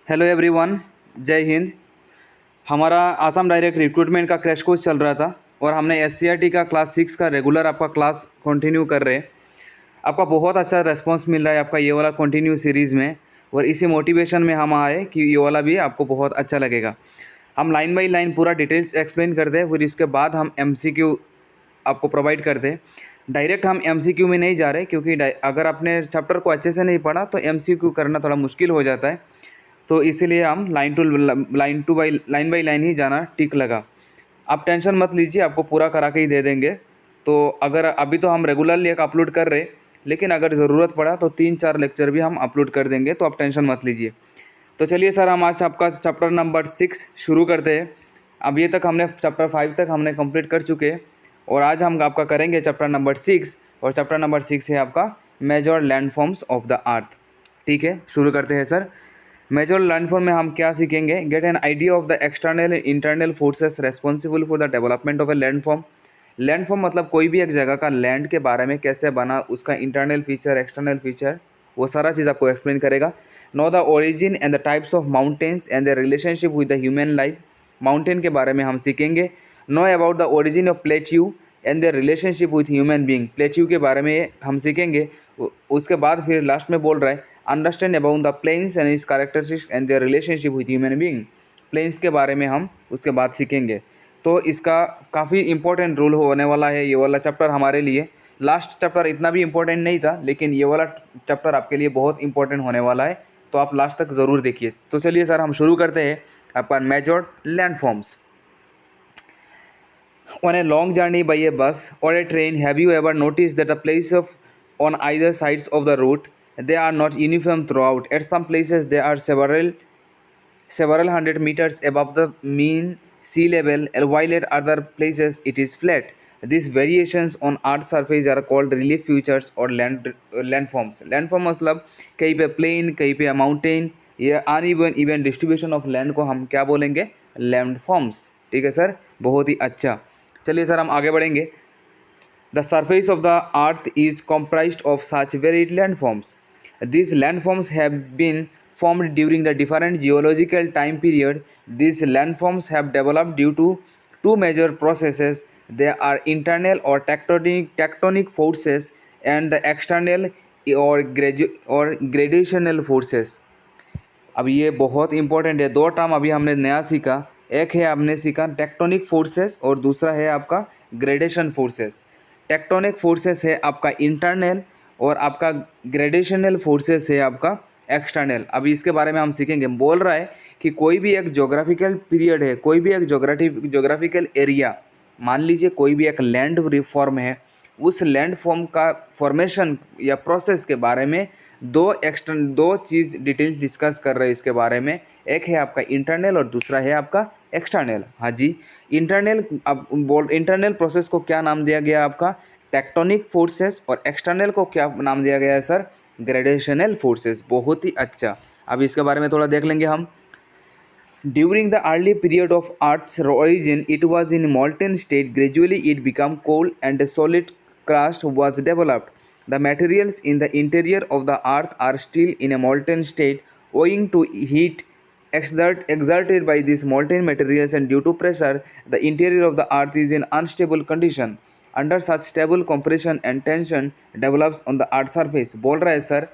Hello everyone, जय हिंद। हमारा Assam direct recruitment का क्रैश कोर्स चल रहा था और हमने एससीईआरटी का क्लास 6 का रेगुलर आपका क्लास कंटिन्यू कर रहे हैं। आपका बहुत अच्छा रेस्पॉन्स मिल रहा है आपका ये वाला कंटिन्यू सीरीज़ में, और इसी मोटिवेशन में हम आए कि ये वाला भी आपको बहुत अच्छा लगेगा। हम लाइन बाई लाइन पूरा डिटेल्स एक्सप्लेन करते हैं, फिर इसके बाद हम एमसीक्यू आपको प्रोवाइड करते हैं। डायरेक्ट हम एमसीक्यू में नहीं जा रहे, क्योंकि अगर आपने चैप्टर को अच्छे से नहीं पढ़ा तो एमसीक्यू करना थोड़ा मुश्किल हो जाता है। तो इसीलिए हम लाइन बाई लाइन ही जाना ठीक लगा। आप टेंशन मत लीजिए, आपको पूरा करा के ही दे देंगे। तो अगर अभी तो हम रेगुलरली एक अपलोड कर रहे, लेकिन अगर ज़रूरत पड़ा तो 3-4 लेक्चर भी हम अपलोड कर देंगे, तो आप टेंशन मत लीजिए। तो चलिए सर, हम आज आपका चैप्टर नंबर 6 शुरू करते हैं। अब ये तक हमने चैप्टर 5 तक हमने कंप्लीट कर चुके हैं, और आज हम आपका करेंगे चैप्टर नंबर 6, और चैप्टर नंबर 6 है आपका major landforms of the earth. ठीक है, शुरू करते हैं सर। मेजर लैंडफॉर्म में हम क्या सीखेंगे? Get an idea of the external and internal forces responsible for the development of A landform. Landform मतलब कोई भी एक जगह का लैंड के बारे में कैसे बना, उसका इंटरनल फीचर, एक्सटर्नल फीचर, वो सारा चीज़ आपको एक्सप्लेन करेगा। Know the origin and the types of mountains and the relationship with the human life. Mountain के बारे में हम सीखेंगे। Know about the origin of plateau and the relationship with human being. Plateau के बारे में हम सीखेंगे। उसके बाद फिर लास्ट में बोल रहा है understand about the plains and its characteristics and their relationship with human being. Plains के बारे में हम उसके बाद सीखेंगे। तो इसका काफ़ी इंपॉर्टेंट रोल होने वाला है ये वाला चैप्टर हमारे लिए। लास्ट चैप्टर इतना भी इम्पोर्टेंट नहीं था, लेकिन ये वाला चैप्टर आपके लिए बहुत इंपॉर्टेंट होने वाला है, तो आप लास्ट तक ज़रूर देखिए। तो चलिए सर, हम शुरू करते हैं अपन major landforms. On a long journey by a bus or a train, have you ever noticed that the places on either sides of the route, they are not uniform throughout? At some places they are several hundred meters above the mean sea level, while at other places it is flat. These variations on Earth's surface are called relief features or landforms. Landform मतलब कहीं पे plane, कहीं पे mountain, या uneven even distribution of land को हम क्या बोलेंगे? लैंडफॉर्म्स। ठीक है सर, बहुत ही अच्छा। चलिए सर, हम आगे बढ़ेंगे। The surface of the earth is comprised of such varied landforms. These landforms have been formed during the different geological time period. These landforms have developed due to two major processes. They are internal or tectonic forces, and the external or gradational forces. अब ये बहुत important है। दो term अभी हमने नया सीखा। एक है आपने सीखा टेक्टोनिक फोर्सेस, और दूसरा है आपका ग्रेडेशन फोर्सेस। टेक्टोनिक फोर्सेस है आपका इंटरनल, और आपका ग्रेडेशनल फोर्सेस है आपका एक्सटर्नल। अभी इसके बारे में हम सीखेंगे। बोल रहा है कि कोई भी एक जोग्राफिकल पीरियड है, कोई भी एक जोग्राफिकल एरिया, मान लीजिए कोई भी एक लैंड फॉर्म है, उस लैंड फॉर्म का फॉर्मेशन या प्रोसेस के बारे में दो चीज़ डिटेल्स डिस्कस कर रहे हैं इसके बारे में। एक है आपका इंटरनल और दूसरा है आपका एक्सटर्नल। हाँ जी, इंटरनल प्रोसेस को क्या नाम दिया गया आपका? टेक्टोनिक फोर्सेस, और एक्सटर्नल को क्या नाम दिया गया है सर? ग्रेडेशनल फोर्सेस। बहुत ही अच्छा। अब इसके बारे में थोड़ा देख लेंगे हम। During the early period of Earth's origin, it was in molten state. Gradually, it became cold and a solid crust was developed. The materials in the interior of the Earth are still in a molten state, owing to heat exerted by these molten materials, and due to pressure, the interior of the Earth is in unstable condition. Under such stable compression and tension develops on the Earth's surface. बोल रहा है sir,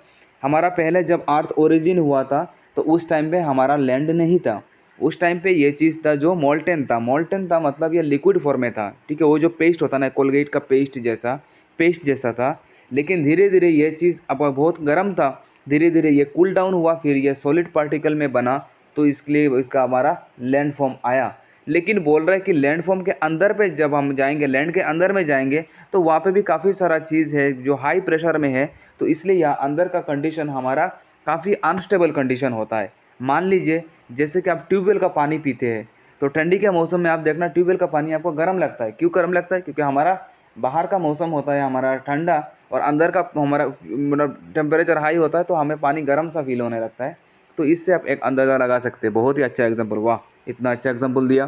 हमारा पहले जब अर्थ origin हुआ था तो उस टाइम पे हमारा लैंड नहीं था। उस टाइम पे ये चीज़ था जो मोल्टेन था। मोल्टेन था मतलब ये लिक्विड फॉर्म में था। ठीक है, वो जो पेस्ट होता ना, कोलगेट का पेस्ट जैसा था। लेकिन धीरे धीरे ये चीज़ अब बहुत गर्म था, धीरे धीरे ये कूल डाउन हुआ, फिर ये सॉलिड पार्टिकल में बना, तो इसलिए इसका हमारा लैंड फॉर्म आया। लेकिन बोल रहा है कि लैंड फॉर्म के अंदर पे जब हम जाएंगे, लैंड के अंदर में जाएंगे, तो वहाँ पे भी काफ़ी सारा चीज़ है जो हाई प्रेशर में है, तो इसलिए यहाँ अंदर का कंडीशन हमारा काफ़ी अनस्टेबल कंडीशन होता है। मान लीजिए जैसे कि आप ट्यूबवेल का पानी पीते हैं, तो ठंडी के मौसम में आप देखना ट्यूबवेल का पानी आपको गर्म लगता है। क्यों गर्म लगता है? क्योंकि हमारा बाहर का मौसम होता है हमारा ठंडा, और अंदर का हमारा मतलब टेम्परेचर हाई होता है, तो हमें पानी गर्म सा फील होने लगता है। तो इससे आप एक अंदाज़ा लगा सकते हैं। बहुत ही अच्छा एग्जाम्पल, वाह, इतना अच्छा एग्जाम्पल दिया।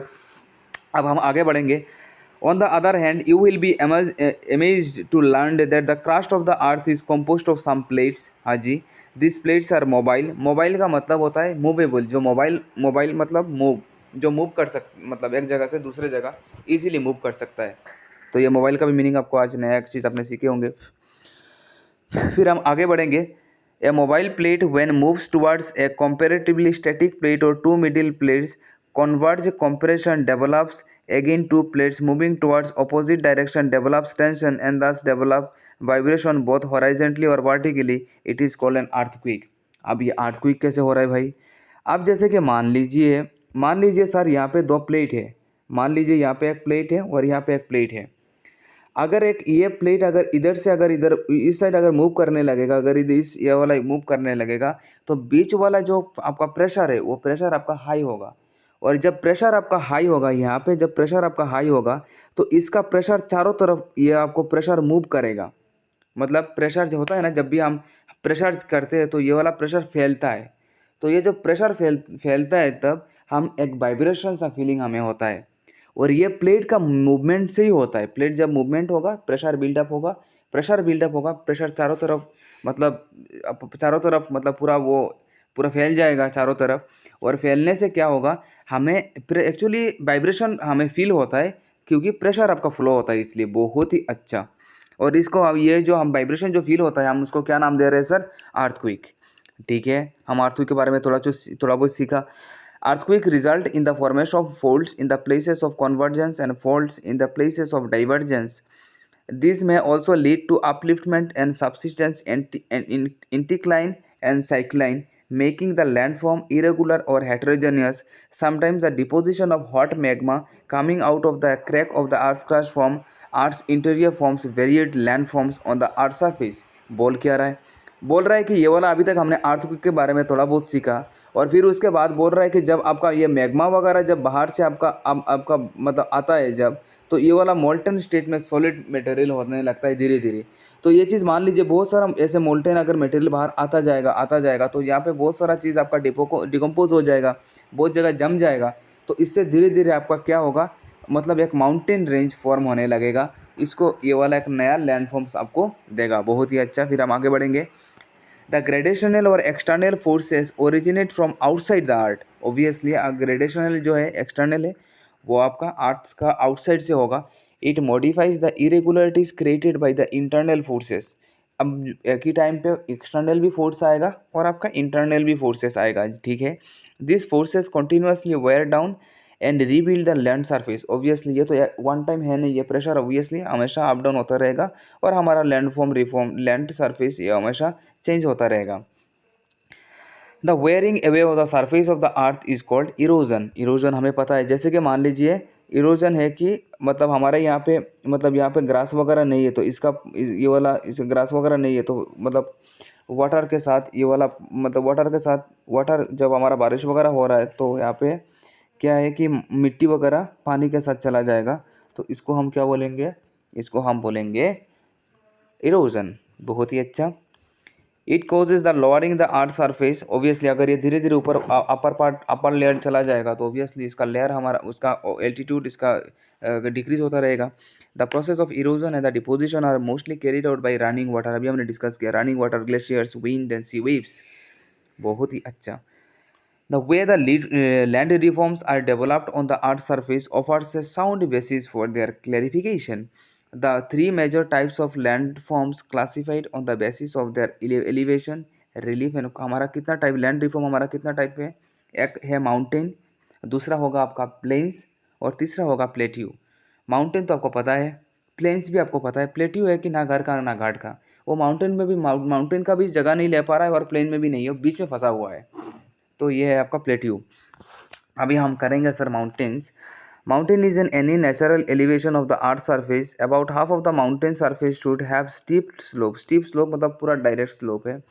अब हम आगे बढ़ेंगे। On the other hand, you will be amazed to learn that the crust of the earth is composed of some plates. हाँ जी, this plates are mobile, mobile का मतलब होता है मूवेबल, जो मोबाइल मतलब मूव, जो मूव कर मतलब एक जगह से दूसरे जगह इजीली मूव कर सकता है। तो ये मोबाइल का भी मीनिंग आपको आज नया एक चीज़ आपने सीखे होंगे। फिर हम आगे बढ़ेंगे। A mobile plate when moves towards a comparatively static plate और two middle plates converge compression develops again two plates moving towards opposite direction develops tension and thus develop vibration both horizontally और vertically, it is called an earthquake। अब ये earthquake कैसे हो रहा है भाई? अब जैसे कि मान लीजिए सर यहाँ पे दो प्लेट है, मान लीजिए यहाँ पे एक प्लेट है और यहाँ पे एक प्लेट है। अगर एक ये प्लेट अगर इधर से अगर इधर इस साइड अगर मूव करने लगेगा, अगर इधर इस ये वाला मूव करने लगेगा, तो बीच वाला जो आपका प्रेशर है वो प्रेशर आपका हाई होगा। और जब प्रेशर आपका हाई होगा, यहाँ पे जब प्रेशर आपका हाई होगा तो इसका प्रेशर चारों तरफ ये आपको प्रेशर मूव करेगा। मतलब प्रेशर जो होता है ना, जब भी हम प्रेशर करते हैं तो ये वाला प्रेशर फैलता है। तो ये जो प्रेशर फैलता है तब हम एक वाइब्रेशन सा फीलिंग हमें होता है। और ये प्लेट का मूवमेंट से ही होता है। प्लेट जब मूवमेंट होगा प्रेशर बिल्डअप होगा, प्रेशर चारों तरफ मतलब पूरा फैल जाएगा चारों तरफ। और फैलने से क्या होगा, हमें एक्चुअली वाइब्रेशन हमें फील होता है क्योंकि प्रेशर आपका फ्लो होता है, इसलिए बहुत ही अच्छा। और इसको अब ये जो हम वाइब्रेशन जो फील होता है हम उसको क्या नाम दे रहे हैं सर? अर्थक्वेक। ठीक है, हम अर्थक्वेक के बारे में थोड़ा बहुत सीखा। Earthquake result in the formation of faults in the places of convergence and faults in the places of divergence. This may also lead to upliftment and subsidence and incline and cycline, making the landform irregular or heterogeneous. Sometimes the deposition of hot magma coming out of the crack of the earth's crust from Earth's interior forms varied landforms on the Earth's surface। बोल क्या रहा है? बोल रहा है कि ये वाला अभी तक हमने अर्थक्वेक के बारे में थोड़ा बहुत सीखा, और फिर उसके बाद बोल रहा है कि जब आपका ये मैग्मा वगैरह जब बाहर से आपका मतलब आता है जब, तो ये वाला मोल्टन स्टेट में सॉलिड मटेरियल होने लगता है धीरे धीरे। तो ये चीज़ मान लीजिए बहुत सारा ऐसे मोल्टन अगर मटेरियल बाहर आता जाएगा तो यहाँ पे बहुत सारा चीज़ आपका डिकम्पोज हो जाएगा, बहुत जगह जम जाएगा। तो इससे धीरे धीरे आपका क्या होगा, मतलब एक माउंटेन रेंज फॉर्म होने लगेगा। इसको ये वाला एक नया लैंडफॉर्म्स आपको देगा। बहुत ही अच्छा। फिर हम आगे बढ़ेंगे। The gradational और external forces originate from outside the earth। Obviously gradational जो है external है वो आपका अर्थ का आउटसाइड से होगा। It modifies the irregularities created by the internal forces। अब एक ही टाइम पे एक्सटर्नल भी फोर्स आएगा और आपका इंटरनल भी फोर्सेस आएगा। ठीक है, this forces continuously wear down and rebuild the land surface. Obviously ये तो वन टाइम है नहीं, ये प्रेशर ऑब्वियसली हमेशा अप डाउन होता रहेगा और हमारा लैंड सरफेस ये हमेशा चेंज होता रहेगा। The wearing away of the surface of the earth is called erosion. Erosion हमें पता है, जैसे कि मान लीजिए इरोजन है कि मतलब हमारे यहाँ पे मतलब यहाँ पे ग्रास वगैरह नहीं है, तो इसका ये वाला इस ग्रास वगैरह नहीं है, तो मतलब वाटर के साथ ये वाला मतलब वाटर जब हमारा बारिश वगैरह हो रहा है तो यहाँ पे क्या है कि मिट्टी वगैरह पानी के साथ चला जाएगा। तो इसको हम क्या बोलेंगे? इसको हम बोलेंगे इरोजन। बहुत ही अच्छा। It causes the lowering the earth surface. Obviously अगर ये धीरे धीरे ऊपर अपर लेयर चला जाएगा तो ऑब्वियसली इसका लेयर हमारा उसका एल्टीट्यूड इसका डिक्रीज होता रहेगा। The process of erosion and the deposition are mostly carried out by running water. अभी हमने डिस्कस किया running water, glaciers, wind and sea waves. बहुत ही अच्छा। The way the land reforms are developed on the Earth's surface offers a sound basis for their clarification. The three major types of landforms classified on the basis of their elevation, relief and हमारा कितना type land reform हमारा कितना type है? एक है mountain, दूसरा होगा आपका प्लेन्स और तीसरा होगा प्लेट्यू। माउंटेन तो आपको पता है, प्लेन्स भी आपको पता है, प्लेट्यू है कि ना घर का ना घाट का। वो माउंटेन में भी माउंटेन का भी जगह नहीं ले पा रहा है और प्लेन में भी नहीं है, बीच में फंसा हुआ है। तो ये है आपका प्लेट्यू। अभी हम करेंगे sir mountains. Mountain is an any natural elevation of the earth surface. About half of the mountain surface should have steep slope. Steep slope मतलब पूरा डायरेक्ट स्लोप है।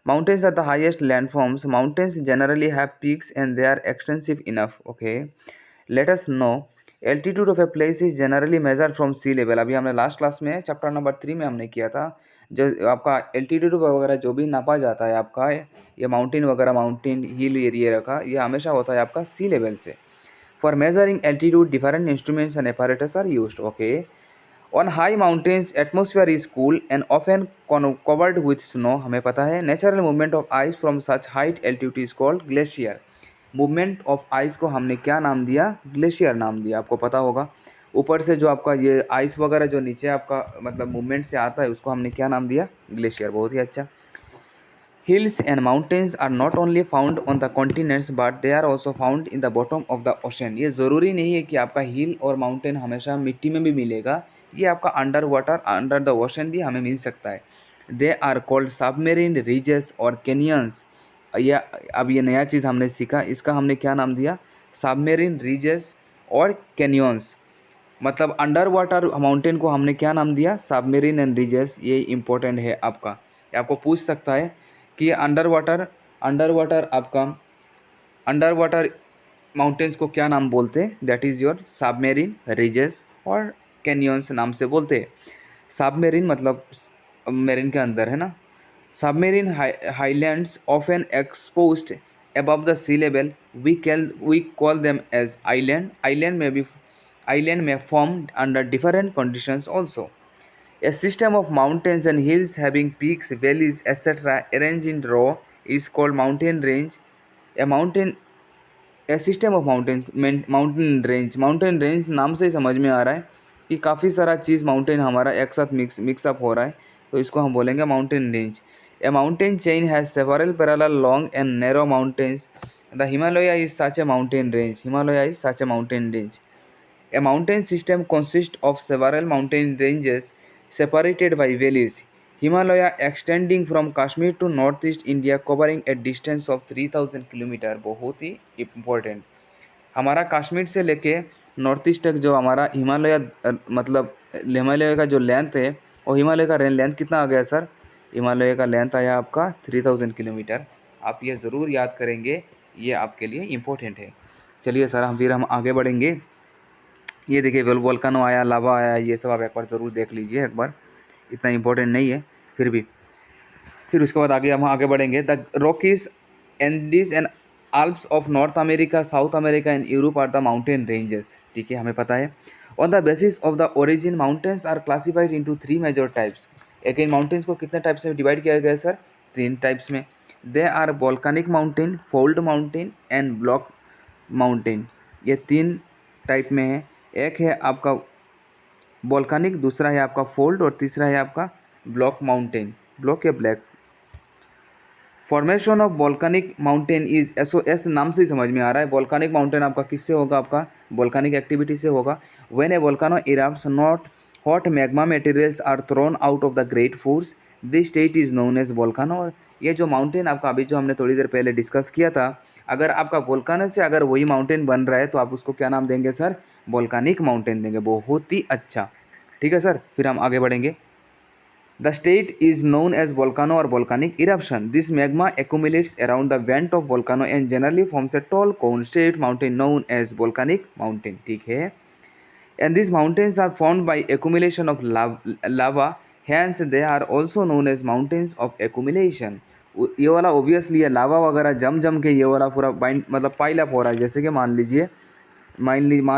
Mountains are the highest landforms. Mountains generally have peaks and they are extensive enough. Okay, let us know altitude of a place is generally measured from sea level. अभी हमने last class में chapter number 3 में हमने किया था, जो आपका altitude वगैरह जो भी नापा जाता है आपका ये माउंटेन वगैरह, माउंटेन हिल एरिया रखा, ये हमेशा होता है आपका सी लेवल से। For measuring altitude different instruments and apparatus are used. Okay, on high mountains atmosphere is cool and often covered with snow, हमें पता है। Natural movement of ice from such height altitude is called glacier. Movement of ice को हमने क्या नाम दिया? Glacier नाम दिया, आपको पता होगा। ऊपर से जो आपका ये आइस वगैरह जो नीचे आपका मतलब मूवमेंट से आता है उसको हमने क्या नाम दिया? ग्लेशियर। बहुत ही अच्छा। Hills and mountains are not only found on the continents but they are also found in the bottom of the ocean। ये ज़रूरी नहीं है कि आपका हिल और माउंटेन हमेशा मिट्टी में भी मिलेगा, ये आपका under water under the ocean भी हमें मिल सकता है। They are called submarine ridges और कैनियंस। या अब ये नया चीज़ हमने सीखा, इसका हमने क्या नाम दिया? सबमेरीन रीजेस और कैनियंस। मतलब अंडर वाटर माउंटेन को हमने क्या नाम दिया? Submarine and ridges. ये इंपॉर्टेंट है आपका, ये आपको पूछ सकता है कि अंडर वाटर आपका अंडर वाटर माउंटेन्स को क्या नाम बोलते हैं? That is your submarine ridges और कैनियंस नाम से बोलते हैं। सबमेरीन मतलब मेरीन के अंदर है ना। Submarine highlands often exposed above the sea level, we call them as island may form under different conditions also. A system of mountains and hills having peaks, valleys, etc. arranged in row is called mountain range. A mountain A system of mountain range नाम से ही समझ में आ रहा है कि काफ़ी सारा चीज़ mountain हमारा एक साथ मिक्सअप हो रहा है, तो इसको हम बोलेंगे mountain range. A mountain chain has several parallel long and narrow mountains. The Himalaya is such A mountain range. A mountain system consists of several mountain ranges separated by valleys. Himalaya extending from Kashmir to northeast India covering a distance of 3000 kilometre. बहुत ही important. हमारा कश्मीर से लेके north east तक जो हमारा मतलब हिमालय का जो लेंथ है, और हिमालय का लेंथ कितना आ गया सर? हिमालय का लेंथ आया आपका 3000 किलोमीटर। आप ये ज़रूर याद करेंगे, ये आपके लिए इम्पोर्टेंट है। चलिए सर हम आगे बढ़ेंगे। ये देखिए वोल्केनो आया, लावा आया, ये सब आप एक बार ज़रूर देख लीजिए एक बार, इतना इम्पोर्टेंट नहीं है फिर भी। फिर उसके बाद हम आगे बढ़ेंगे। The Rockies Andes and Alps of North America, South America and Europe are the mountain ranges. ठीक है, हमें पता है। On the basis of the origin mountains are classified into 3 major types. Again mountains को कितने टाइप्स में divide किया गया है सर? 3 टाइप्स में। They are volcanic mountain, fold mountain and block mountain. ये 3 टाइप में है। एक है आपका वोल्केनिक, दूसरा है आपका फोल्ड और तीसरा है आपका ब्लॉक माउंटेन, ब्लॉक या black. Formation of volcanic mountain is S नाम से ही समझ में आ रहा है। वोल्केनिक माउंटेन आपका किससे होगा? आपका वोल्केनिक एक्टिविटी से होगा। When a volcano erupts not hot magma materials are thrown out of the great force, this state is known as volcano. ये जो माउंटेन आपका अभी जो हमने थोड़ी देर पहले डिस्कस किया था, अगर आपका वोल्केनो से अगर वही माउंटेन बन रहा है तो आप उसको क्या नाम देंगे सर? वोल्केनिक माउंटेन देंगे। बहुत ही अच्छा, ठीक है सर। फिर हम आगे बढ़ेंगे। The state is known as volcano or volcanic eruption. This magma accumulates around the vent of volcano and generally forms a tall cone-shaped mountain known as volcanic mountain. ठीक है। And these mountains are formed by accumulation of lava. Hence they are also known as mountains of accumulation. ये वाला obviously है, लावा वगैरह जम के ये वाला पूरा बाइंड मतलब पाइल अप हो रहा है। जैसे कि मान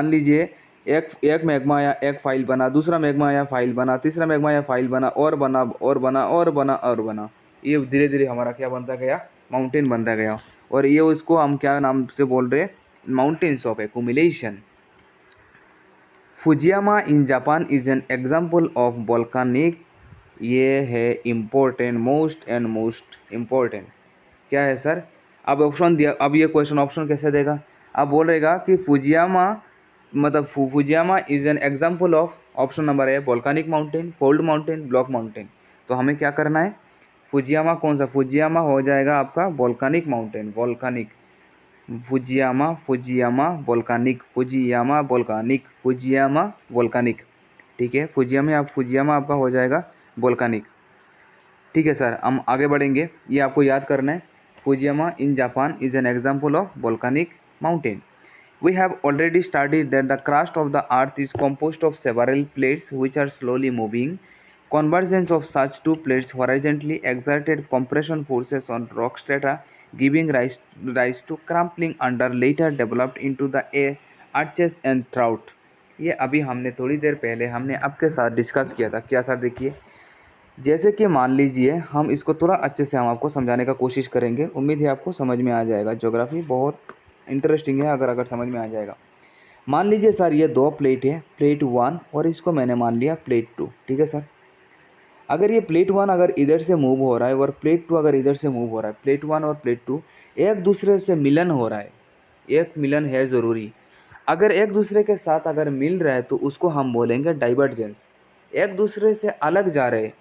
लीजिए एक मैग्मा आया, एक फाइल बना, दूसरा मैग्मा आया, फाइल बना, तीसरा मैग्मा आया, फाइल बना, और बना और बना और बना और बना। ये धीरे धीरे हमारा क्या बनता गया? माउंटेन बनता गया। और ये उसको हम क्या नाम से बोल रहे हैं? Mountains of accumulation. Fujiyama in Japan is an example of volcanic. ये है इम्पोर्टेंट, मोस्ट इम्पोर्टेंट। क्या है सर? अब ऑप्शन दिया, अब ये क्वेश्चन ऑप्शन कैसे देगा? अब बोलेगा कि फुजियामा मतलब Fujiyama is an example of, option number है volcanic mountain, fold mountain, block mountain. तो हमें क्या करना है? फुजियामा कौन सा? फुजियामा हो जाएगा आपका volcanic mountain, volcanic. Fujiyama volcanic. ठीक है, फुजियामा आपका हो जाएगा वोल्केनिक। ठीक है सर, हम आगे बढ़ेंगे। ये आपको याद करना है। Fujiyama in Japan is an example of volcanic mountain. We have already studied that the crust of the earth is composed of several plates which are slowly moving. Convergence of such two plates horizontally exerted compression forces on rock strata, giving rise to crumpling under, later developed into the arches and trough. ये अभी हमने थोड़ी देर पहले हमने आपके साथ discuss किया था। क्या सर? देखिए, जैसे कि मान लीजिए हम इसको थोड़ा अच्छे से हम आपको समझाने का कोशिश करेंगे, उम्मीद है आपको समझ में आ जाएगा। ज्योग्राफी बहुत इंटरेस्टिंग है अगर समझ में आ जाएगा। मान लीजिए सर ये दो प्लेट है, प्लेट 1 और इसको मैंने मान लिया प्लेट 2, ठीक है सर। अगर ये प्लेट 1 अगर इधर से मूव हो रहा है और प्लेट 2 अगर इधर से मूव हो रहा है, प्लेट 1 और प्लेट 2 एक दूसरे से मिलन हो रहा है, एक मिलन है ज़रूरी। अगर एक दूसरे के साथ अगर मिल रहा है तो उसको हम बोलेंगे डाइवर्जेंस। एक दूसरे से अलग जा रहे,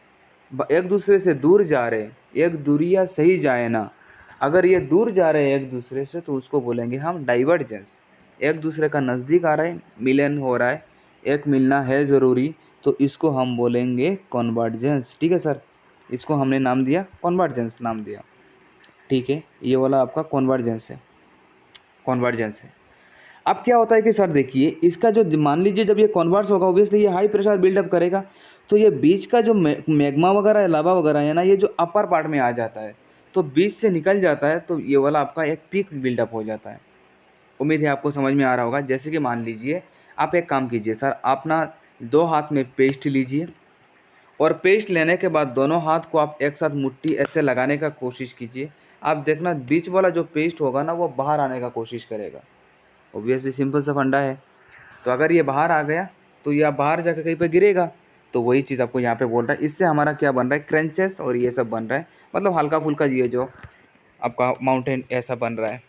एक दूसरे से दूर जा रहे, एक दूरिया सही जाए ना, अगर ये दूर जा रहे हैं एक दूसरे से तो उसको बोलेंगे हम डाइवर्जेंस। एक दूसरे का नज़दीक आ रहा है, मिलन हो रहा है, एक मिलना है ज़रूरी, तो इसको हम बोलेंगे कन्वर्जेंस। ठीक है सर, इसको हमने नाम दिया कन्वर्जेंस नाम दिया। ठीक है, ये वाला आपका कन्वर्जेंस है, कन्वर्जेंस है। अब क्या होता है कि सर देखिए, इसका जो मान लीजिए जब ये कन्वर्स होगा ऑब्वियसली ये हाई प्रेशर बिल्डअप करेगा, तो ये बीच का जो मैग्मा वगैरह है, लावा वगैरह है ना, ये जो अपर पार्ट में आ जाता है तो बीच से निकल जाता है, तो ये वाला आपका एक पीक बिल्डअप हो जाता है। उम्मीद है आपको समझ में आ रहा होगा। जैसे कि मान लीजिए आप एक काम कीजिए सर, आप ना 2 हाथ में पेस्ट लीजिए और पेस्ट लेने के बाद दोनों हाथ को आप एक साथ मुट्ठी ऐसे लगाने का कोशिश कीजिए। आप देखना बीच वाला जो पेस्ट होगा ना वो बाहर आने का कोशिश करेगा। ऑब्वियसली सिंपल सा फंडा है। तो अगर ये बाहर आ गया तो ये बाहर जाकर कहीं पे गिरेगा, तो वही चीज़ आपको यहाँ पे बोल रहा है। इससे हमारा क्या बन रहा है, क्रंचेस और ये सब बन रहा है, मतलब हल्का फुल्का ये जो आपका माउंटेन ऐसा बन रहा है।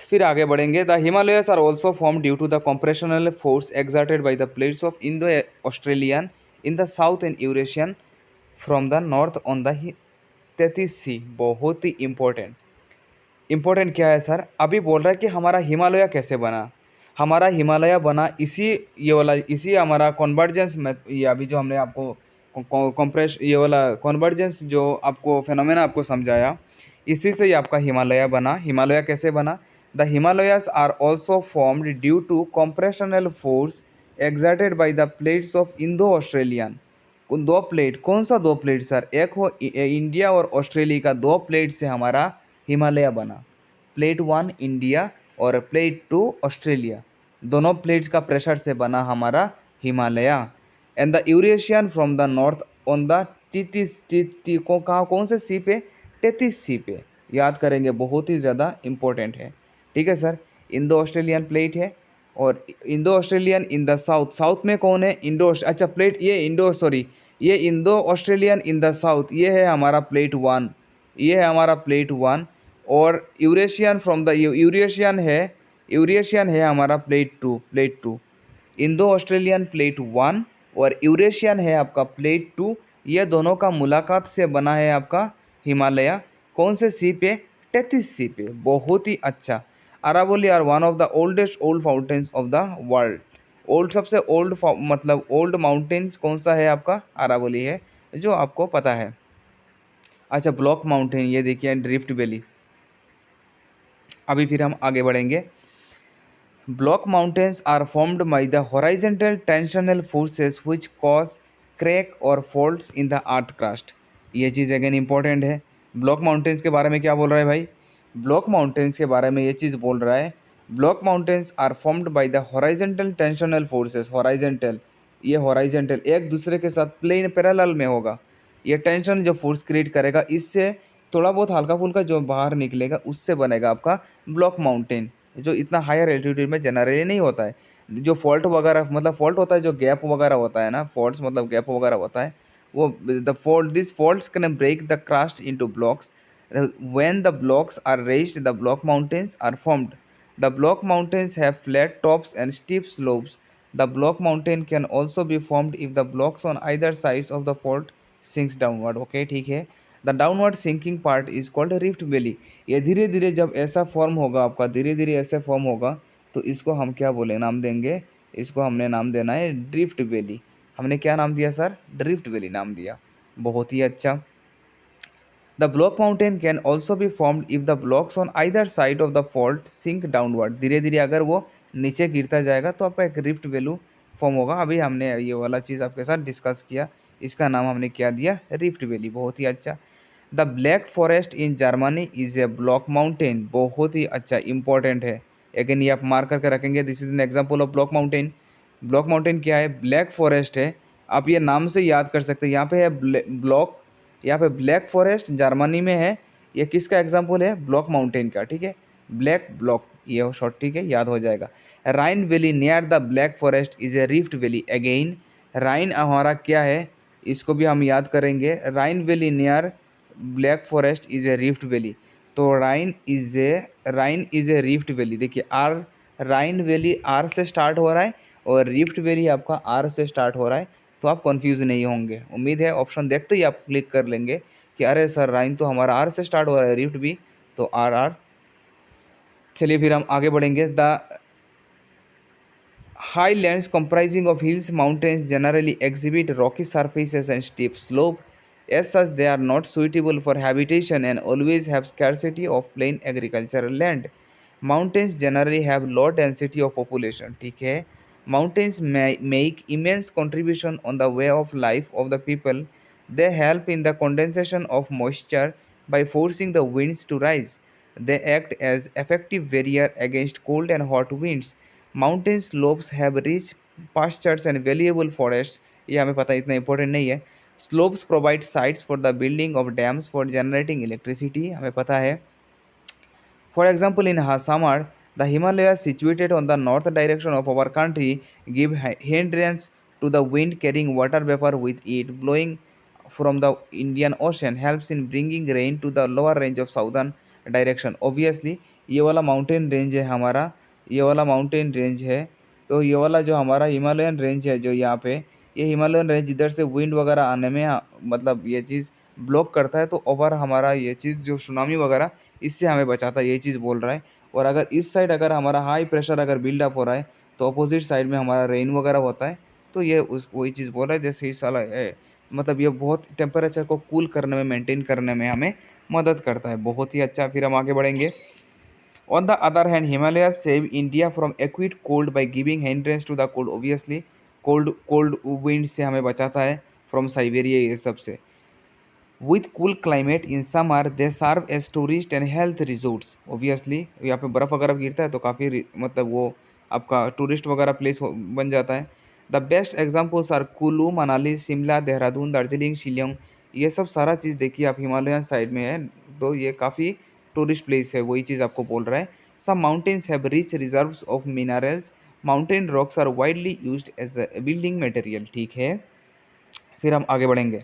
फिर आगे बढ़ेंगे। The Himalayas are also form due to the compressional force exerted by the plates of Indo Australian in the south and Eurasian from the north on the Tethys sea. बहुत ही इम्पोर्टेंट क्या है सर, अभी बोल रहा है कि हमारा हिमालय कैसे बना। हमारा हिमालय बना इसी ये वाला इसी हमारा कन्वर्जेंस में, ये अभी जो हमने आपको कॉम्प्रेस ये वाला कन्वर्जेंस जो आपको फेनोमेना आपको समझाया, इसी से ही आपका हिमालय बना। हिमालय कैसे बना? The Himalayas are also formed due to compressional force exerted by the plates of Indo Australian. उन 2 प्लेट, कौन सा 2 प्लेट सर? एक हो इंडिया और ऑस्ट्रेलिया का 2 प्लेट से हमारा हिमालय बना। प्लेट 1 इंडिया और प्लेट 2 ऑस्ट्रेलिया, दोनों प्लेट्स का प्रेशर से बना हमारा Himalaya. And the Eurasian from the north on the Tethys को कहाँ, कौन से सी पे? 33 सी पे। याद करेंगे, बहुत ही ज़्यादा इम्पोर्टेंट है। ठीक है सर, इंडो ऑस्ट्रेलियन प्लेट है और Indo Australian in the south, south में कौन है? इंडो, अच्छा प्लेट ये इंडो, सॉरी ये Indo Australian in the south, ये है हमारा प्लेट 1, ये है हमारा प्लेट 1। और यूरेशियन फ्रॉम द यूरेशियन है हमारा plate 2, plate 2। Indo Australian plate 1 और यूरेशियन है आपका प्लेट 2। ये दोनों का मुलाकात से बना है आपका हिमालय। कौन से सी पे? 33 सी पे। बहुत ही अच्छा। Aravalli are one of the oldest old mountains of the world. Old, सबसे ओल्ड मतलब ओल्ड माउंटेन्स कौन सा है आपका? अरावली है, जो आपको पता है। अच्छा, ब्लॉक माउंटेन, ये देखिए ड्रिफ्ट वैली। अभी फिर हम आगे बढ़ेंगे। Block mountains are formed by the horizontal tensional forces which cause crack और faults in the earth crust. ये चीज़ अगेन इंपॉर्टेंट है। ब्लॉक माउंटेन्स के बारे में क्या बोल रहा है भाई? ब्लॉक माउंटेन्स के बारे में ये चीज़ बोल रहा है, block mountains are formed by the horizontal tensional forces. Horizontal, ये हॉरिजॉन्टल एक दूसरे के साथ प्लेन पैरेलल में होगा। ये टेंशन जो फोर्स क्रिएट करेगा, इससे थोड़ा बहुत हल्का फुल्का जो बाहर निकलेगा उससे बनेगा आपका ब्लॉक माउंटेन, जो इतना हायर एल्टीट्यूड में जनरली नहीं होता है। जो फॉल्ट वगैरह, मतलब फॉल्ट होता है, जो गैप वगैरह होता है ना, फॉल्ट्स मतलब गैप वगैरह होता है, वो the fault this faults can break the crust into blocks. When the blocks are raised the block mountains are formed. The block mountains have flat tops and steep slopes. The block mountain can also be formed if the blocks on either sides of the fault sinks downward. Okay, ठीक है। The downward sinking part is called rift valley. ये धीरे धीरे जब ऐसा form होगा आपका, धीरे धीरे ऐसे फॉर्म होगा, तो इसको हम क्या बोले, नाम देंगे, इसको हमने नाम देना है ड्रिफ्ट वैली। हमने क्या नाम दिया सर? ड्रिफ्ट वैली नाम दिया। बहुत ही अच्छा। The block mountain can also be formed if the blocks on either side of the fault sink downward. धीरे धीरे अगर वो नीचे गिरता जाएगा तो आपका एक रिफ्ट वैल्यू फॉर्म होगा। अभी हमने ये वाला चीज़ आपके साथ डिस्कस किया, इसका नाम हमने क्या दिया? Rift valley. बहुत ही अच्छा। The Black forest in Germany is a block mountain. बहुत ही अच्छा, इंपॉर्टेंट है। अगेन ये आप मार्क करके रखेंगे। This is an example of block mountain. Block mountain क्या है? ब्लैक फॉरेस्ट है। आप ये नाम से याद कर सकते हैं। यहाँ पे है ब्लॉक, यहाँ पे ब्लैक फॉरेस्ट जर्मनी में है। ये किसका एग्जाम्पल है? ब्लॉक माउंटेन का, ठीक है, ब्लैक ब्लॉक, ये शॉर्ट, ठीक है, याद हो जाएगा। Rhine valley near the Black Forest is a rift valley. Again Rhine हमारा क्या है, इसको भी हम याद करेंगे। Rhine valley near Black Forest is a rift valley. तो Rhine is a rift valley. देखिए आर, राइन वैली आर से स्टार्ट हो रहा है और रिफ्ट वैली आपका आर से स्टार्ट हो रहा है, तो आप कंफ्यूज नहीं होंगे। उम्मीद है ऑप्शन देखते ही आप क्लिक कर लेंगे कि अरे सर राइन तो हमारा आर से स्टार्ट हो रहा है, रिफ्ट भी तो आर आर। चलिए फिर हम आगे बढ़ेंगे। The highlands comprising of hills, mountains generally exhibit rocky surfaces and steep slope. As such, they are not suitable for habitation and always have scarcity of plain agricultural land. Mountains generally have low density of population. ठीक है, mountains may make immense contribution on the way of life of the people. They help in the condensation of moisture by forcing the winds to rise. They act as effective barrier against cold and hot winds. Mountain slopes have rich pastures and valuable forest. ये हमें पता है, इतना important नहीं है। Slopes provide sites for the building of dams for generating electricity, हमें पता है। For example, in summer, the Himalayas situated on the north direction of our country give hindrance to the wind carrying water vapor with it blowing from the Indian Ocean helps in bringing rain to the lower range of southern direction. Obviously, ये वाला mountain range है हमारा, ये वाला mountain range है। तो ये वाला जो हमारा हिमालयन रेंज है जो यहाँ पे, ये हिमालयन रेंज इधर से विंड वगैरह आने में मतलब ये चीज़ ब्लॉक करता है, तो ओवर हमारा ये चीज़ जो सुनामी वगैरह इससे हमें बचाता है, ये चीज़ बोल रहा है। और अगर इस साइड अगर हमारा हाई प्रेशर अगर बिल्डअप हो रहा है तो अपोजिट साइड में हमारा रेन वगैरह होता है, तो ये उस वही चीज़ बोल रहा है। जैसे इस साल मतलब ये बहुत टेम्परेचर को कूल करने में, मेंटेन करने में हमें मदद करता है। बहुत ही अच्छा। फिर हम आगे बढ़ेंगे। On the other hand, Himalayas save India from acute cold by giving hindrance to the cold. Obviously, cold wind से हमें बचाता है from Siberia ये सब से। With cool climate in summer, they serve as tourist and health resorts. Obviously, यहाँ पे बर्फ़ वगैरह गिरता है तो काफ़ी मतलब वो आपका टूरिस्ट वगैरह प्लेस बन जाता है। The best examples are Kullu, Manali, Shimla, Dehradun, Darjeeling, Shillong. ये सब सारा चीज़ देखिए आप हिमालयन साइड में है, तो ये काफ़ी टूरिस्ट प्लेस है, वही चीज़ आपको बोल रहा है। Some mountains have rich reserves of minerals. Mountain rocks are widely used as the building material. ठीक है, फिर हम आगे बढ़ेंगे।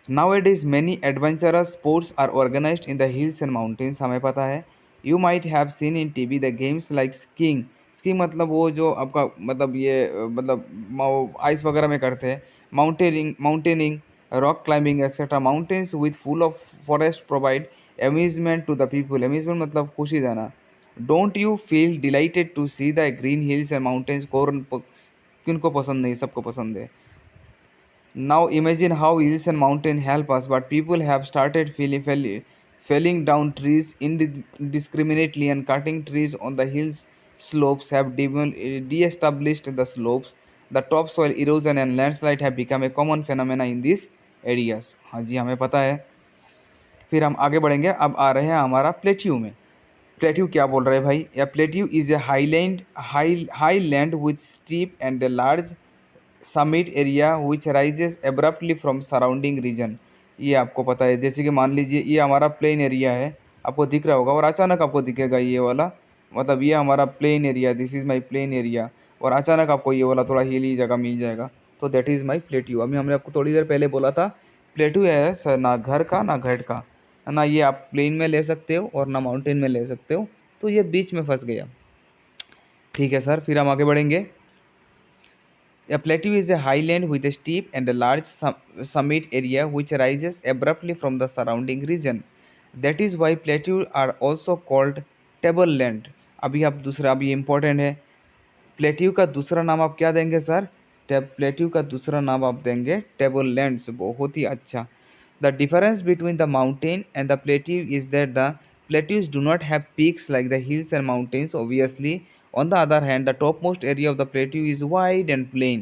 Nowadays, many adventurous sports are organized in the hills and mountains. हमें पता है। You might have seen in TV the games like skiing. Skiing मतलब वो जो आपका मतलब ये मतलब आइस वगैरह में करते हैं। Mountaining, rock climbing etcetera. Mountains with full of forest provide amusement to the people. Amusement मतलब खुशी देना। Don't you feel delighted to see the green hills and mountains. कौन किनको पसंद नहीं, सबको पसंद है। Now imagine how hills and mountains help us, but people have started felling down trees indiscriminately and cutting trees on the hills slopes have de-established the slopes. The topsoil erosion and landslide have become a common phenomena in these areas. हाँ जी, हमें पता है। फिर हम आगे बढ़ेंगे। अब आ रहे हैं हमारा प्लेट्यू में। प्लेट्यू क्या बोल रहे हैं भाई? या plateau is a highland with steep and a large summit area which rises abruptly from surrounding reason. ये आपको पता है, जैसे कि मान लीजिए ये हमारा प्लेन एरिया है, आपको दिख रहा होगा और अचानक आपको दिखेगा ये वाला, मतलब ये हमारा plain area, this is my plain area, और अचानक आपको ये वाला थोड़ा हिली जगह मिल जाएगा, तो दैट इज़ माई प्लेट्यू। अभी हमने आपको थोड़ी देर पहले बोला था प्लेट्यू है सर ना घर का ना घट का, ना ये आप प्लेन में ले सकते हो और ना माउंटेन में ले सकते हो, तो ये बीच में फंस गया। ठीक है सर, फिर हम आगे बढ़ेंगे। A plateau is a highland with a steep and a large summit area which rises abruptly from the surrounding region. That is why plateaus are also called tableland. अभी आप दूसरा, अभी इम्पोर्टेंट है, प्लेट्यू का दूसरा नाम आप क्या देंगे सर? प्लेट्यू का दूसरा नाम आप देंगे टेबल लैंड्स। बहुत ही अच्छा। The difference between the mountain and the plateau is that the plateaus do not have peaks like the hills and mountains obviously. On the other hand, the topmost area of the plateau is wide and plain.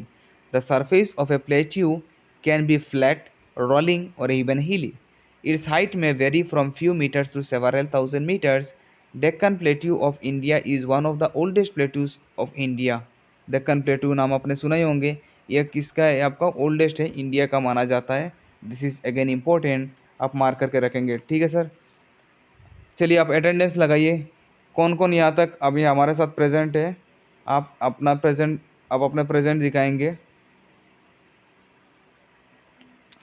The surface of a plateau can be flat, rolling, or even hilly. Its height may vary from few meters to several thousand meters. Deccan plateau of India is one of the oldest plateaus of India. Deccan plateau नाम आपने सुना ही होंगे, यह किसका है? आपका oldest है, India का माना जाता है। दिस इज़ अगेन इम्पोर्टेंट, आप मार्क करके रखेंगे, ठीक है सर। चलिए आप अटेंडेंस लगाइए, कौन कौन यहाँ तक अभी हमारे साथ प्रेजेंट है। आप अपना प्रेजेंट दिखाएंगे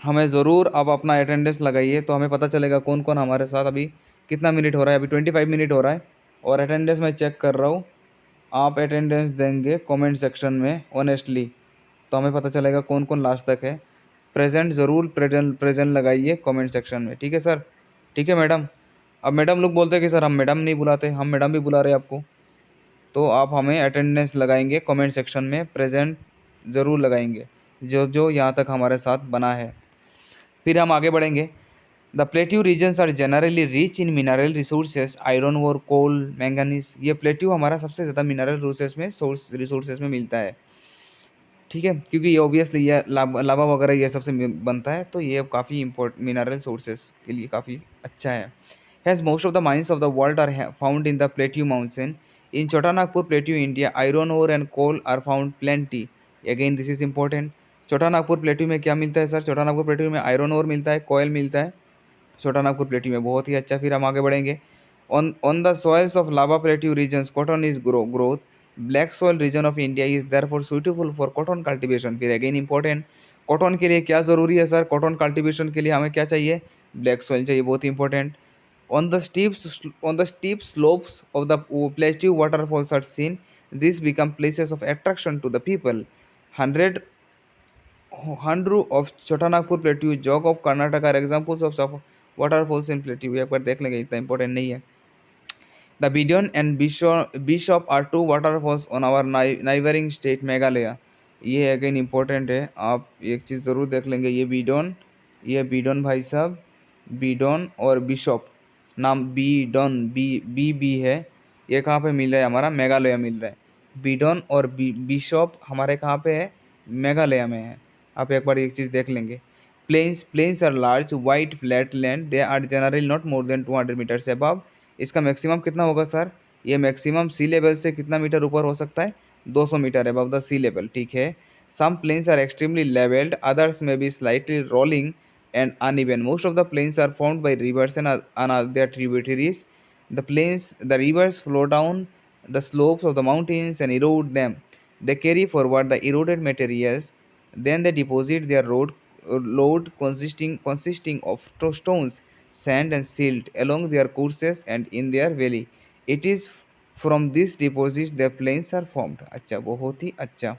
हमें ज़रूर। आप अपना अटेंडेंस लगाइए तो हमें पता चलेगा कौन कौन हमारे साथ। अभी कितना मिनट हो रहा है? अभी 25 मिनट हो रहा है और अटेंडेंस मैं चेक कर रहा हूँ। आप अटेंडेंस देंगे कमेंट सेक्शन में ऑनेस्टली, तो हमें पता चलेगा कौन कौन लास्ट तक है। प्रेजेंट ज़रूर प्रेजेंट लगाइए कमेंट सेक्शन में, ठीक है सर। ठीक है मैडम। अब मैडम लोग बोलते हैं कि सर हम मैडम नहीं बुलाते, हम मैडम भी बुला रहे हैं आपको, तो आप हमें अटेंडेंस लगाएंगे कमेंट सेक्शन में, प्रेजेंट ज़रूर लगाएंगे जो जो यहाँ तक हमारे साथ बना है। फिर हम आगे बढ़ेंगे। The plateau regions are generally rich in mineral resources, iron और कोल, मैंगनीज। ये प्लेट्यू हमारा सबसे ज़्यादा मिनरल रिसोर्सेज में मिलता है, ठीक है, क्योंकि ये ऑब्वियसली ये लावा वगैरह ये सबसे बनता है, तो ये काफ़ी मिनरल सोर्सेज के लिए काफ़ी अच्छा है। Has most of the mines of the world are found in the plateau mountain. In Chota Nagpur plateau India iron ore and coal are found plenty. Again this is important. Chota Nagpur plateau में क्या मिलता है sir? Chota Nagpur plateau में iron ore मिलता है, कोयल मिलता है छोटा नागपुर प्लेट्यू में, बहुत ही अच्छा। फिर हम आगे बढ़ेंगे। On the soils of lava plateau regions cotton is growth. Black soil region of India is therefore suitable for cotton cultivation. फिर अगेन इंपॉर्टेंट, कॉटन के लिए क्या ज़रूरी है सर? कॉटन कल्टीवेशन के लिए हमें क्या चाहिए? ब्लैक सॉइल चाहिए, बहुत ही important. On the steep slopes of the plateau waterfalls are seen. These become places of attraction to the people. 100 Handru of Chotanagpur Plateau, Jog of Karnataka are examples of waterfalls in plateau। एक बार देख लेंगे, इतना important नहीं है। The Bidon and Bishop are two waterfalls on our neighboring state Meghalaya। ये again important है, आप एक चीज़ ज़रूर देख लेंगे। ये बीडोन भाई साहब, बीडोन और बिशप, नाम बी है। ये कहाँ पे मिल रहा है? हमारा मेघालय मिल रहा है। बीडोन और बिशप हमारे कहाँ पे है? मेघालय में है। आप एक बार एक चीज़ देख लेंगे। Plains are large white flat land, they are generally not more than 200 meters above. इसका मैक्सिमम कितना होगा सर? ये मैक्सिमम सी लेवल से कितना मीटर ऊपर हो सकता है? 200 metre above the sea level, ठीक है। Some plains are extremely levelled, others में be slightly rolling and uneven. Most of the plains are formed by rivers and their tributaries. The rivers flow down the slopes of the mountains and erode them. They carry forward the eroded materials. Then they deposit their load consisting of stones, sand, and silt along their courses and in their valley. It is from these deposits the plains are formed. अच्छा, बहुत ही अच्छा।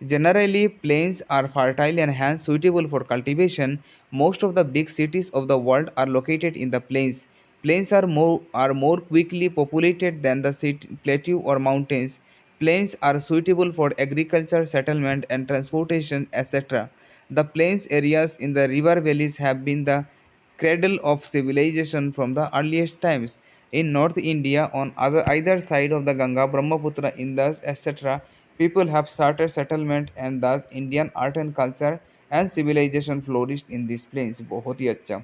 Generally, plains are fertile and hence suitable for cultivation. Most of the big cities of the world are located in the plains. Plains are more quickly populated than the plateau or mountains. Plains are suitable for agriculture, settlement, and transportation, etc. The plains areas in the river valleys have been the cradle of civilization from the earliest times. In North India, on either side of the Ganga, Brahmaputra, Indus, etc., people have started settlement and thus Indian art and culture and civilization flourished in these plains। बहुत ही अच्छा।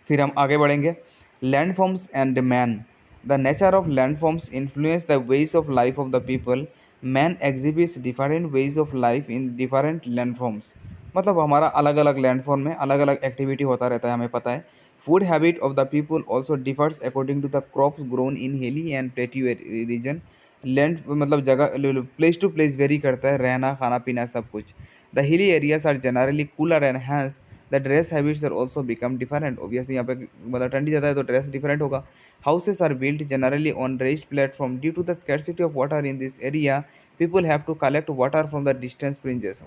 फिर हम आगे बढ़ेंगे। Landforms and man. The nature of landforms influence the ways of life of the people. Man exhibits different ways of life in different landforms. मतलब हमारा अलग अलग लैंडफॉर्म में अलग अलग एक्टिविटी होता रहता है, हमें पता है। Food habit of the people also differs according to the crops grown in hilly and plateau region. Land मतलब जगह प्लेस टू प्लेस वेरी करता है, रहना खाना पीना सब कुछ। The hilly areas are generally cooler and hence the dress habits are also become different. Obviously यहाँ पे मतलब ठंडी ज़्यादा है तो ड्रेस डिफरेंट होगा। Houses are built generally on raised platform due to the scarcity of water in this area. People have to collect water from the distance fringes.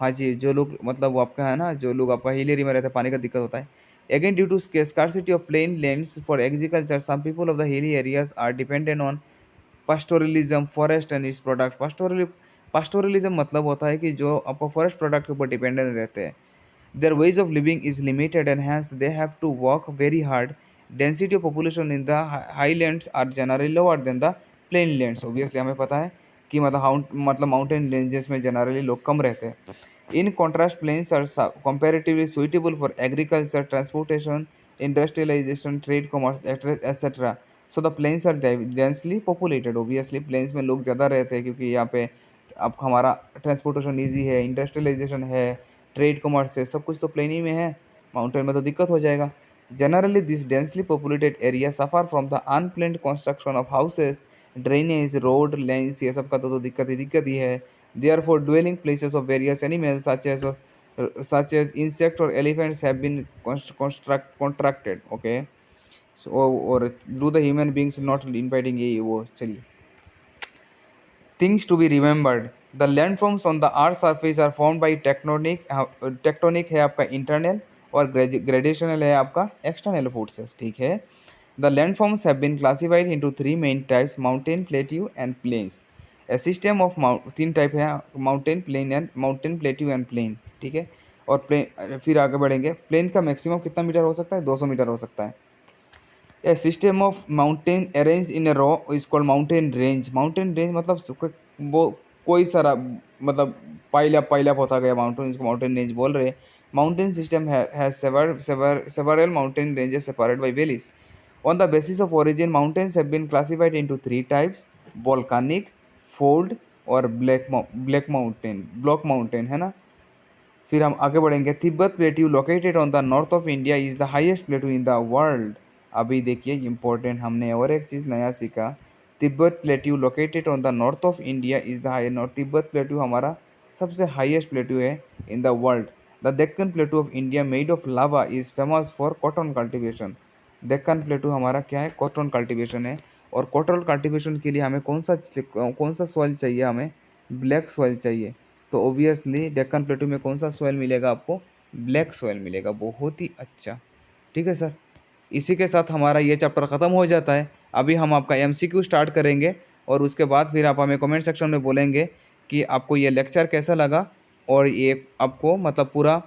हाँ जी, जो लोग मतलब वो आपका है ना, जो लोग आपका हिल एरिया में रहते हैं पानी का दिक्कत होता है। Again due to scarcity of plain lands for agriculture, some people of the hilly areas are dependent on pastoralism, forest and its product। pastoralism मतलब होता है कि जो आपका फॉरेस्ट प्रोडक्ट के ऊपर डिपेंडेंट रहते हैं। Their ways of living is limited and hence they have to work very hard. Density of population in the highlands are generally lower than the plainlands। Obviously हमें पता है कि मतलब माउंटेन रेंजेस में जनरली लोग कम रहते हैं। In contrast, plains are comparatively suitable for agriculture, transportation, industrialization, trade, commerce, etc. So the plains are densely populated, obviously plains में लोग ज़्यादा रहते हैं क्योंकि यहाँ पे अब हमारा ट्रांसपोर्टेशन ईजी है, इंडस्ट्रियलाइजेशन है, ट्रेड कॉमर्स है, सब कुछ तो प्लेन ही में है, माउंटेन में तो दिक्कत हो जाएगा। Generally this densely populated area suffer from the unplanned construction of houses, drainage, road, lanes, ये सब का तो दिक्कत ही है। Therefore, dwelling places of various animals such as insect or elephants have been contracted. Okay, so or do the human beings not invading ये वो चलिए। Things to be remembered: the landforms on the Earth's surface are formed by tectonic है आपका internal और gradational है आपका external forces, ठीक है। The landforms have been classified into three main types: mountain, plateau and plains. A system of तीन type है, mountain, plain and mountain, plateau and plain, ठीक है। और प्लेन फिर आगे बढ़ेंगे, प्लेन का मैक्सिमम कितना मीटर हो सकता है, 200 मीटर हो सकता है। A system of mountain arrange in a row is called mountain range. Mountain range मतलब वो कोई सारा मतलब पाइल अप होता गया माउंटेन, इसको माउंटेन रेंज बोल रहे हैं। Mountain system has several mountain ranges separated by valleys. On the basis of origin, mountains have been classified into three types: volcanic, fold और block mountain, है ना। फिर हम आगे बढ़ेंगे, Tibet plateau located on the north of India is the highest plateau in the world. अभी देखिए important, हमने और एक चीज़ नया सीखा, Tibet plateau located on the north of India is the highest, और तिब्बत प्लेट्यू हमारा सबसे हाईएस्ट प्लेट्यू है in the world. The Deccan plateau of India made of lava is famous for cotton cultivation. Deccan plateau हमारा क्या है, कॉटन कल्टिवेशन है। और cotton cultivation के लिए हमें कौन सा सॉइल चाहिए, हमें ब्लैक सॉइल चाहिए। तो ओबियसली डेक्कन प्लेटू में कौन सा सॉइल मिलेगा आपको, ब्लैक सॉइल मिलेगा, बहुत ही अच्छा, ठीक है सर। इसी के साथ हमारा ये चैप्टर ख़त्म हो जाता है। अभी हम आपका एमसीक्यू स्टार्ट करेंगे और उसके बाद फिर आप हमें कमेंट सेक्शन में बोलेंगे कि आपको ये लेक्चर कैसा लगा और ये आपको मतलब पूरा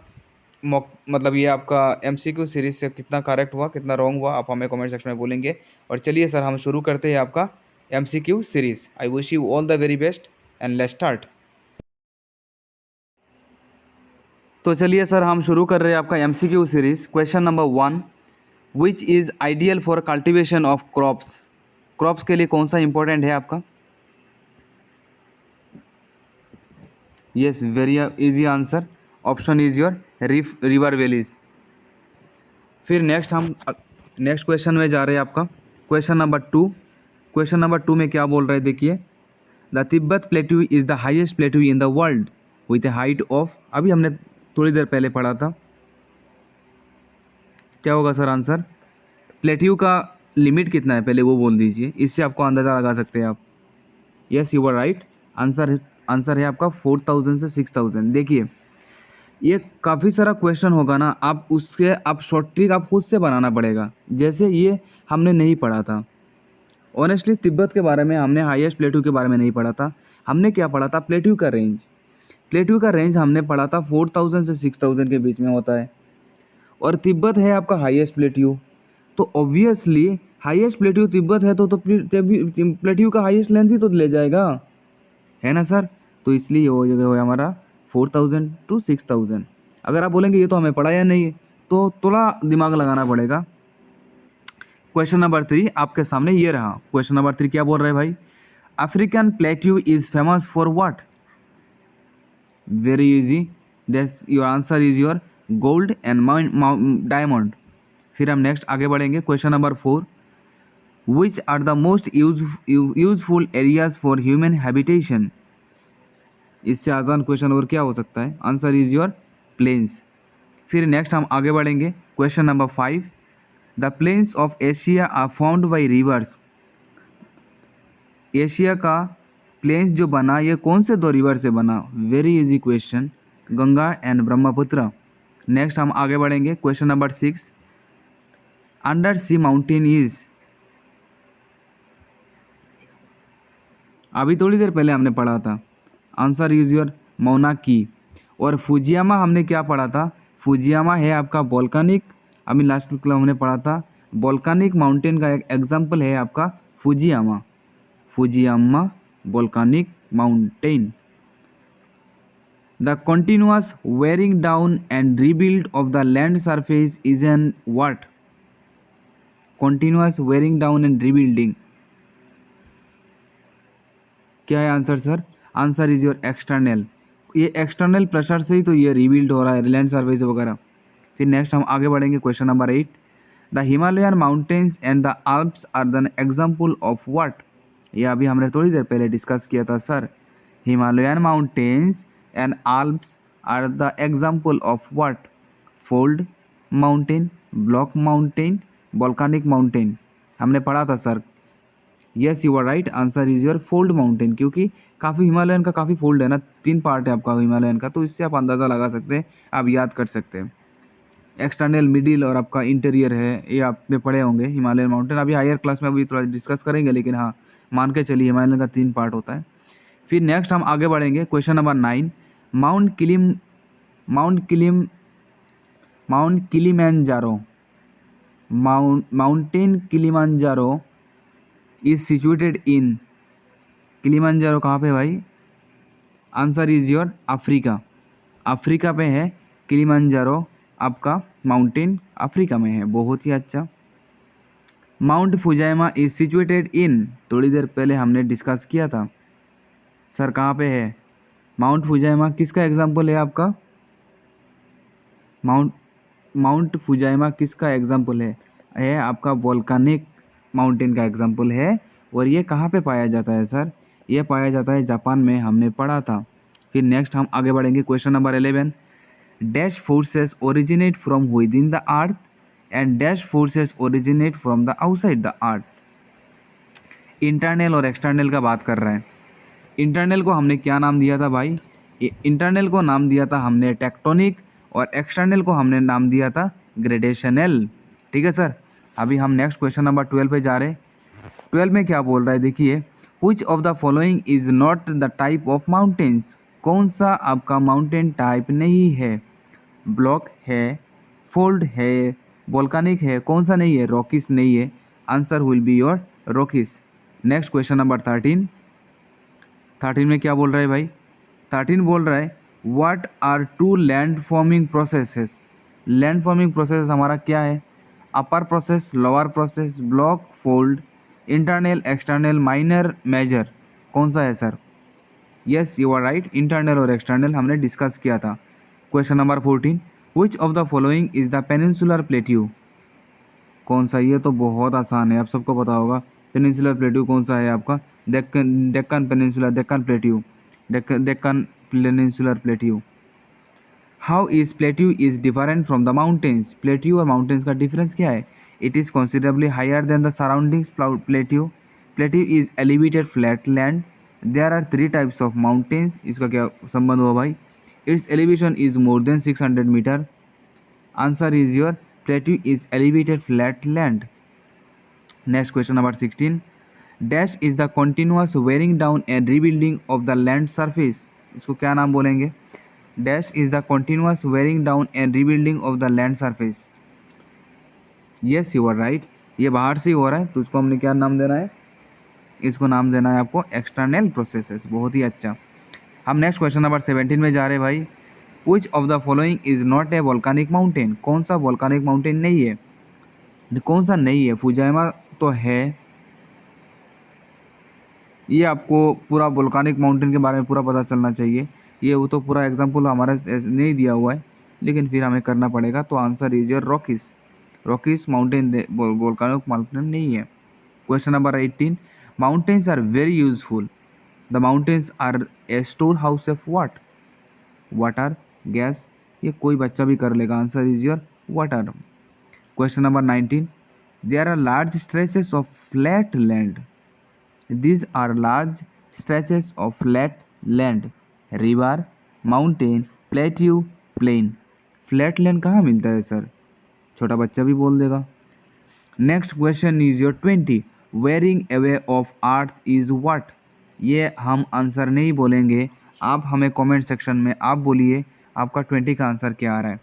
मतलब ये आपका एमसीक्यू सीरीज से कितना करेक्ट हुआ, कितना रॉन्ग हुआ, आप हमें कमेंट सेक्शन में बोलेंगे। और चलिए सर हम शुरू करते हैं आपका MCQ series. I wish you all the very best and let's start. तो चलिए सर हम शुरू कर रहे हैं आपका MCQ series. Question number 1, which is ideal for cultivation of crops. Crops के लिए कौन सा इंपॉर्टेंट है आपका, yes very easy answer, option is your river valleys. फिर नेक्स्ट क्वेश्चन में जा रहे हैं आपका क्वेश्चन नंबर 2। क्वेश्चन नंबर 2 में क्या बोल रहे हैं देखिए, the Tibet plateau is the highest plateau in the world with A height of, अभी हमने थोड़ी देर पहले पढ़ा था, क्या होगा सर आंसर, प्लेट्यू का लिमिट कितना है पहले वो बोल दीजिए, इससे आपको अंदाज़ा लगा सकते हैं आप। Yes you are right, answer है आपका 4000 से 6000। देखिए ये काफ़ी सारा क्वेश्चन होगा ना, आप शॉर्ट ट्रिक आप खुद से बनाना पड़ेगा, जैसे ये हमने नहीं पढ़ा था। ऑनेस्टली तिब्बत के बारे में हमने हाईएस्ट प्लेट्यू के बारे में नहीं पढ़ा था, हमने क्या पढ़ा था, प्लेट्यू का रेंज। प्लेट्यू का रेंज हमने पढ़ा था 4000 से 6000 के बीच में होता है, और तिब्बत है आपका हाईएस्ट प्लेट्यू। तो ऑब्वियसली हाईएस्ट प्लेट्यू तिब्बत है तो प्लेट्यू का हाईएस्ट लेंथ ही तो ले जाएगा, है ना सर। तो इसलिए वो जगह है हमारा 4000 to 6000। अगर आप बोलेंगे ये तो हमें पढ़ा या नहीं, तो थोड़ा दिमाग लगाना पड़ेगा। क्वेश्चन नंबर 3 आपके सामने ये रहा। क्वेश्चन नंबर 3 क्या बोल रहे हैं भाई, African plateau is famous for what. Very easy, that's your answer is your gold and diamond. फिर हम नेक्स्ट आगे बढ़ेंगे, question number 4, which are the most useful areas for human habitation. इससे आसान क्वेश्चन और क्या हो सकता है, आंसर इज योर प्लेन्स। फिर नेक्स्ट हम आगे बढ़ेंगे, question number 5, the plains of Asia are found by rivers. Asia का प्लेन्स जो बना ये कौन से दो रिवर से बना, very easy question, Ganga and Brahmaputra. Next हम आगे बढ़ेंगे, question number 6, under sea mountain is, अभी थोड़ी देर पहले हमने पढ़ा था, आंसर इज योर मौना की। और फुजियामा हमने क्या पढ़ा था, फुजियामा है आपका वोल्कानिक, अभी लास्ट में हमने पढ़ा था वोल्कानिक माउंटेन का एक एग्जाम्पल है आपका Fujiyama, Fujiyama volcanic mountain. The continuous wearing down and rebuild of the land surface is an what. Continuous wearing down and rebuilding. क्या है answer sir? Answer is your external. ये एक्सटर्नल प्रेशर से ही तो ये rebuild हो रहा है, लैंड सर्फेस वगैरह। फिर नेक्स्ट हम आगे बढ़ेंगे, question number 8। The Himalayan mountains and the Alps are the example of what? ये अभी हमने थोड़ी देर पहले डिस्कस किया था sir. Himalayan mountains and Alps are the example of what? Fold mountain, block mountain, volcanic mountain. हमने पढ़ा था sir. Yes you are right, answer is your fold mountain, क्योंकि काफ़ी हिमालयन का काफ़ी फोल्ड है ना, 3 पार्ट है आपका हिमालयन का, तो इससे आप अंदाज़ा लगा सकते हैं, आप याद कर सकते हैं। एक्सटर्नल, मिडिल और आपका इंटीरियर है, ये आपने पढ़े होंगे हिमालयन माउंटेन। अभी हायर क्लास में अभी थोड़ा डिस्कस करेंगे, लेकिन हाँ मान के चलिए हिमालयन का 3 पार्ट होता है। फिर नेक्स्ट हम आगे बढ़ेंगे, question number 9। Mount Kilimanjaro, mountain Kilimanjaro is situated in. Kilimanjaro कहाँ पे भाई? Answer is your Africa. Africa पे है किलिमंजारो, आपका माउंटेन अफ्रीका में है। बहुत ही अच्छा। माउंट फुजाइमा इज सिचुएटेड इन, थोड़ी देर पहले हमने डिस्कस किया था सर, कहाँ पे है? माउंट फुजाइमा किसका एग्जाम्पल है आपका? माउंट फुजाइमा किसका एग्जाम्पल है आपका? वोल्केनिक माउंटेन का एग्जाम्पल है। और ये कहाँ पे पाया जाता है सर? ये पाया जाता है जापान में, हमने पढ़ा था। फिर नेक्स्ट हम आगे बढ़ेंगे, question number 11। Dash forces originate from with in the earth and dash forces originate from the outside the earth. Internal और एक्सटर्नल का बात कर रहे हैं। इंटरनल को हमने क्या नाम दिया था भाई? इंटरनल को नाम दिया था हमने टेक्टोनिक, और एक्सटर्नल को हमने नाम दिया था ग्रेडेशनल। ठीक है सर। अभी हम नेक्स्ट क्वेश्चन नंबर 12 पे जा रहे हैं। 12 में क्या बोल रहा है देखिए, विच of the following is not the type of mountains? कौन सा आपका माउंटेन टाइप नहीं है? ब्लॉक है, फोल्ड है, वोल्केनिक है, कौन सा नहीं है? रॉकिस नहीं है। Answer will be your Rockies. Next question number 13। 13 में क्या बोल रहा है भाई? 13 बोल रहा है what are two land forming processes? Land forming process हमारा क्या है? Upper process, lower process, block, fold, internal, external, minor, major, कौन सा है sir? Yes you are right, internal और एक्सटर्नल हमने डिस्कस किया था। Question number 14। Which of the following is the peninsular plateau? कौन सा? ये तो बहुत आसान है, आप सबको पता होगा। पेनिनसुलर प्लेट्यू कौन सा है आपका? Deccan peninsula, Deccan plateau, Deccan peninsular plateau. How is plateau is different from the mountains? Plateau और माउंटेन्स का डिफरेंस क्या है? It is considerably higher than the surroundings plateau. Plateau is elevated flat land. There are 3 types of mountains. इसका क्या संबंध हुआ भाई? It's elevation is more than 600 metre. Answer is your plateau is elevated flat land. Next question number 16। Dash is the continuous wearing down and rebuilding of the land surface. इसको क्या नाम बोलेंगे? Dash is the continuous wearing down and rebuilding of the land surface. Yes you are right, ये बाहर से ही हो रहा है, तो उसको हमने क्या नाम देना है? इसको नाम देना है आपको एक्सटर्नल प्रोसेसेस। बहुत ही अच्छा। हम नेक्स्ट क्वेश्चन नंबर 17 में जा रहे हैं भाई। विच of the following is not a volcanic mountain? कौन सा वोल्केनिक माउंटेन नहीं है? कौन सा नहीं है? फुजाइमा तो है, ये आपको पूरा वोल्केनिक माउंटेन के बारे में पूरा पता चलना चाहिए। ये वो तो पूरा एग्जाम्पल हमारा नहीं दिया हुआ है, लेकिन फिर हमें करना पड़ेगा। तो answer is your Rockies. Rockies mountain volcanic mountain नहीं है। Question number 18। Mountains are very useful. The mountains are a store house of what? Water, gas, ये कोई बच्चा भी कर लेगा। Answer is your water. Question number 19। There are large stretches of flat land. These are large stretches of flat land, river, mountain, plateau, plain. Flat land कहाँ मिलता है sir? छोटा बच्चा भी बोल देगा। Next question is your 20। Wearing away of earth is what? ये हम आंसर नहीं बोलेंगे, आप हमें कमेंट सेक्शन में आप बोलिए आपका 20 का आंसर क्या आ रहा है।